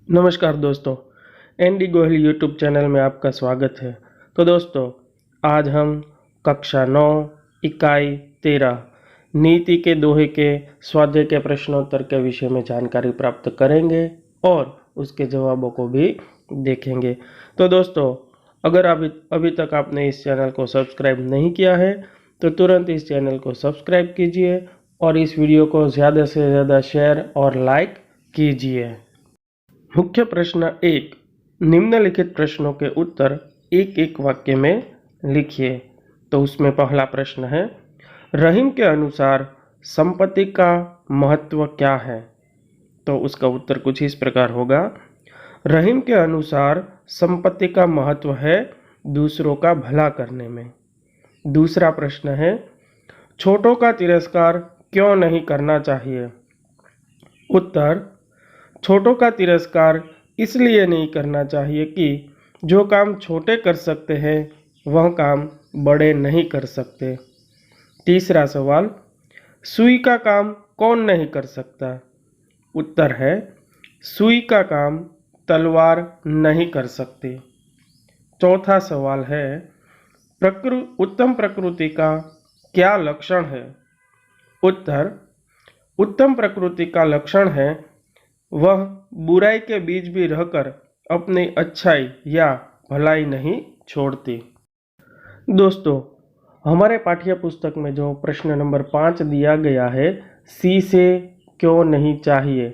नमस्कार दोस्तों, ND Gohil YouTube channel में आपका स्वागत है। तो दोस्तों, आज हम कक्षा 9 इकाई 13 नीति के दोहे के स्वाध्याय के प्रश्नोत्तर के विषय में जानकारी प्राप्त करेंगे और उसके जवाबों को भी देखेंगे। तो दोस्तों, अगर अभी तक आपने इस चैनल को सब्सक्राइब नहीं किया है तो तुरंत इस चैनल को सब्सक्राइब कीजिए और इस वीडियो को ज़्यादा से ज़्यादा शेयर और लाइक कीजिए। मुख्य प्रश्न 1, निम्नलिखित प्रश्नों के उत्तर एक एक वाक्य में लिखिए। तो उसमें पहला प्रश्न है, रहीम के अनुसार संपत्ति का महत्व क्या है? तो उसका उत्तर कुछ इस प्रकार होगा, रहीम के अनुसार संपत्ति का महत्व है दूसरों का भला करने में। दूसरा प्रश्न है, छोटों का तिरस्कार क्यों नहीं करना चाहिए? उत्तर, छोटों का तिरस्कार इसलिए नहीं करना चाहिए कि जो काम छोटे कर सकते हैं वह काम बड़े नहीं कर सकते। तीसरा सवाल, सुई का काम कौन नहीं कर सकता? उत्तर है, सुई का काम तलवार नहीं कर सकती। चौथा सवाल है, उत्तम प्रकृति का क्या लक्षण है? उत्तर, उत्तम प्रकृति का लक्षण है वह बुराई के बीच भी रहकर अपनी अच्छाई या भलाई नहीं छोड़ती। दोस्तों, हमारे पाठ्य पुस्तक में जो प्रश्न नंबर 5 दिया गया है, सी से क्यों नहीं चाहिए,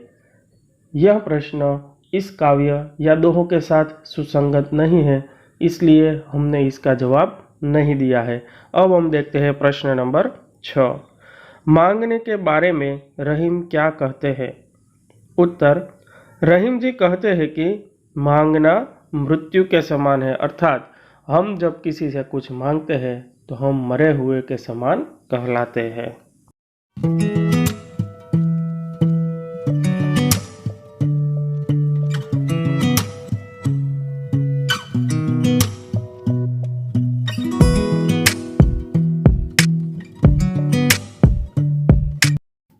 यह प्रश्न इस काव्य या दोहों के साथ सुसंगत नहीं है, इसलिए हमने इसका जवाब नहीं दिया है। अब हम देखते हैं प्रश्न नंबर 6, मांगने के बारे में रहीम क्या कहते हैं? उत्तर, रहीम जी कहते हैं कि मांगना मृत्यु के समान है, अर्थात हम जब किसी से कुछ मांगते हैं तो हम मरे हुए के समान कहलाते हैं।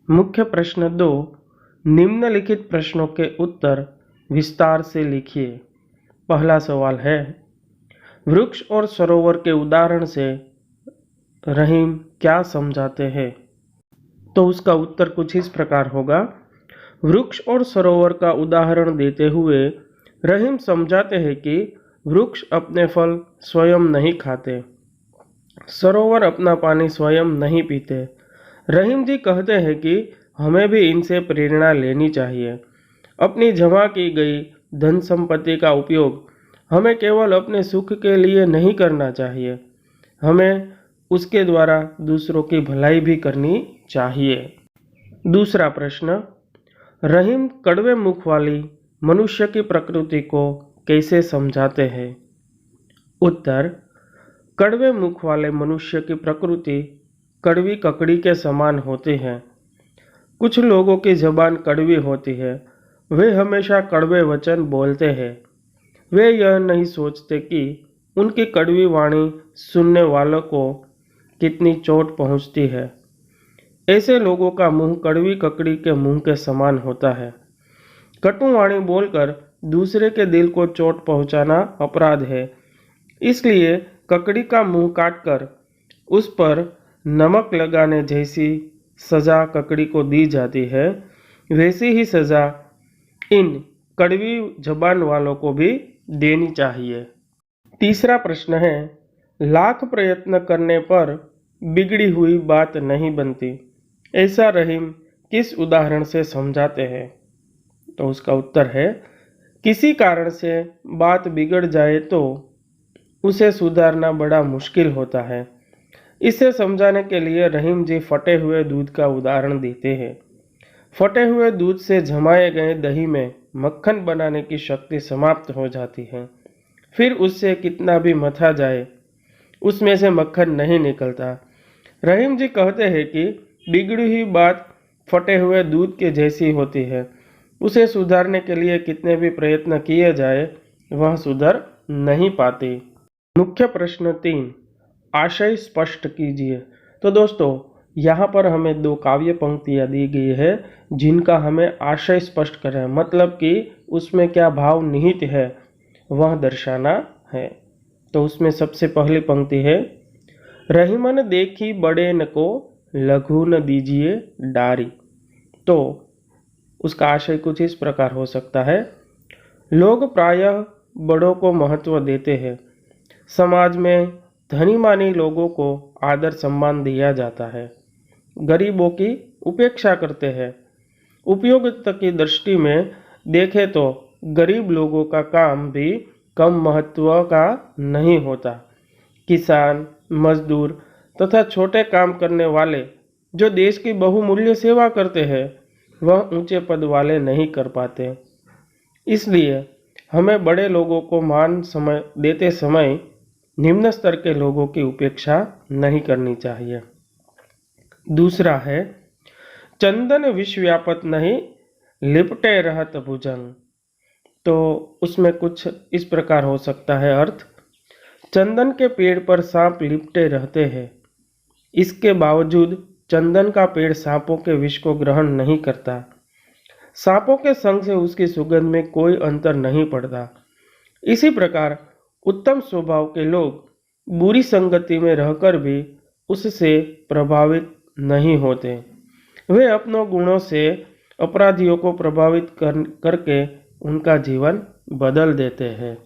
मुख्य प्रश्न 2, निम्नलिखित प्रश्नों के उत्तर विस्तार से लिखिए। पहला सवाल है, वृक्ष और सरोवर के उदाहरण से रहीम क्या समझाते हैं? तो उसका उत्तर कुछ इस प्रकार होगा, वृक्ष और सरोवर का उदाहरण देते हुए रहीम समझाते हैं कि वृक्ष अपने फल स्वयं नहीं खाते, सरोवर अपना पानी स्वयं नहीं पीते। रहीम जी कहते हैं कि हमें भी इनसे प्रेरणा लेनी चाहिए। अपनी जमा की गई धन संपत्ति का उपयोग हमें केवल अपने सुख के लिए नहीं करना चाहिए, हमें उसके द्वारा दूसरों की भलाई भी करनी चाहिए। दूसरा प्रश्न, रहीम कड़वे मुख वाली मनुष्य की प्रकृति को कैसे समझाते हैं? उत्तर, कड़वे मुख वाले मनुष्य की प्रकृति कड़वी ककड़ी के समान होती है। कुछ लोगों की जबान कड़वी होती है, वे हमेशा कड़वे वचन बोलते हैं। वे यह नहीं सोचते कि उनकी कड़वी वाणी सुनने वालों को कितनी चोट पहुंचती है। ऐसे लोगों का मुंह कड़वी ककड़ी के मुंह के समान होता है। कटु वाणी बोलकर दूसरे के दिल को चोट पहुंचाना अपराध है, इसलिए ककड़ी का मुंह काटकर उस पर नमक लगाने जैसी सज़ा ककड़ी को दी जाती है, वैसी ही सज़ा इन कड़वी जबान वालों को भी देनी चाहिए। तीसरा प्रश्न है, लाख प्रयत्न करने पर बिगड़ी हुई बात नहीं बनती, ऐसा रहीम किस उदाहरण से समझाते हैं? तो उसका उत्तर है, किसी कारण से बात बिगड़ जाए तो उसे सुधारना बड़ा मुश्किल होता है। इसे समझाने के लिए रहीम जी फटे हुए दूध का उदाहरण देते हैं। फटे हुए दूध से जमाए गए दही में मक्खन बनाने की शक्ति समाप्त हो जाती है, फिर उससे कितना भी मथा जाए उसमें से मक्खन नहीं निकलता। रहीम जी कहते हैं कि बिगड़ी हुई बात फटे हुए दूध के जैसी होती है, उसे सुधारने के लिए कितने भी प्रयत्न किए जाए वह सुधर नहीं पाती। मुख्य प्रश्न 3, आशय स्पष्ट कीजिए। तो दोस्तों, यहाँ पर हमें 2 काव्य पंक्तियाँ दी गई है जिनका हमें आशय स्पष्ट करना है, मतलब कि उसमें क्या भाव निहित है वह दर्शाना है। तो उसमें सबसे पहली पंक्ति है, रहीमन देखी बड़े न को लघु न दीजिए डारी। तो उसका आशय कुछ इस प्रकार हो सकता है, लोग प्रायः बड़ों को महत्व देते हैं। समाज में धनी मानी लोगों को आदर सम्मान दिया जाता है, गरीबों की उपेक्षा करते हैं। उपयोगिता की दृष्टि में देखें तो गरीब लोगों का काम भी कम महत्व का नहीं होता। किसान, मजदूर तथा छोटे काम करने वाले जो देश की बहुमूल्य सेवा करते हैं वह ऊंचे पद वाले नहीं कर पाते। इसलिए हमें बड़े लोगों को मान समय देते समय निम्न स्तर के लोगों की उपेक्षा नहीं करनी चाहिए। दूसरा है, चंदन विष व्यापत नहीं लिपटे रहत भुजंग। तो उसमें कुछ इस प्रकार हो सकता है अर्थ, चंदन के पेड़ पर सांप लिपटे रहते हैं, इसके बावजूद चंदन का पेड़ सांपों के विष को ग्रहण नहीं करता। सांपों के संग से उसकी सुगंध में कोई अंतर नहीं पड़ता। इसी प्रकार उत्तम स्वभाव के लोग बुरी संगति में रहकर भी उससे प्रभावित नहीं होते। वे अपनों गुणों से अपराधियों को प्रभावित करके उनका जीवन बदल देते हैं।